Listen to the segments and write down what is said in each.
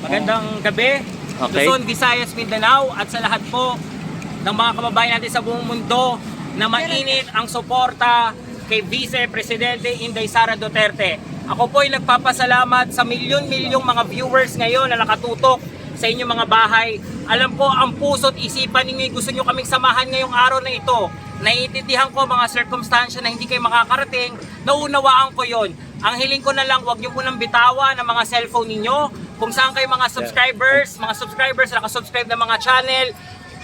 Magandang gabi, Okay. Luzon, Visayas, Mindanao at sa lahat po ng mga kababayan natin sa buong mundo na mainit ang suporta kay Vice Presidente Inday Sara Duterte. Ako po ay nagpapasalamat sa milyon-milyong mga viewers ngayon na nakatutok sa inyong mga bahay. Alam ko ang puso't isipan ninyo, gusto nyo kaming samahan ngayong araw na ito. Naiintindihan ko mga circumstansya na hindi kayo makakarating, naunawaan ko yon. Ang hiling ko na lang, huwag nyo munang bitawan ng mga cellphone ninyo. Kung saan kayo mga subscribers na nakasubscribe ng mga channel,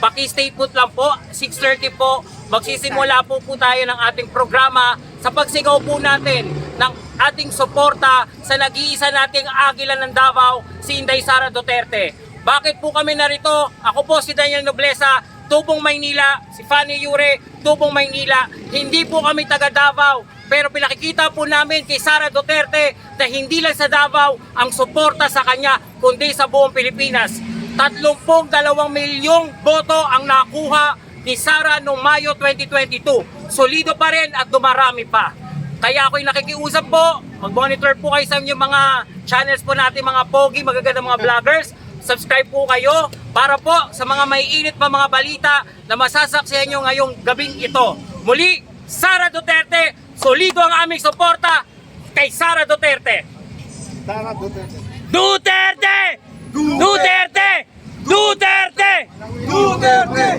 paki-stay put lang po, 6:30 po, magsisimula po tayo ng ating programa sa pagsigaw po natin ng ating suporta sa nag-iisa nating agila ng Davao, si Inday Sara Duterte. Bakit po kami narito? Ako po si Daniel Nobleza, Tubong Maynila, si Fanny Yure, Tubong Maynila. Hindi po kami taga Davao, pero pinakikita po namin kay Sara Duterte na hindi lang sa Davao ang suporta sa kanya, kundi sa buong Pilipinas. 32 milyong boto ang nakuha ni Sara noong Mayo 2022. Solido pa rin at dumarami pa. Kaya ako'y nakikiusap po, mag-monitor po kayo sa inyong mga channels po natin, mga pogi, magaganda mga vloggers. Subscribe po kayo para po sa mga maiinit pa mga balita na masasaksihan nyo ngayong gabing ito. Muli, Sara Duterte, solido ang aming suporta kay Sara Duterte. Sara Duterte. Duterte! Duterte! Duterte! Duterte!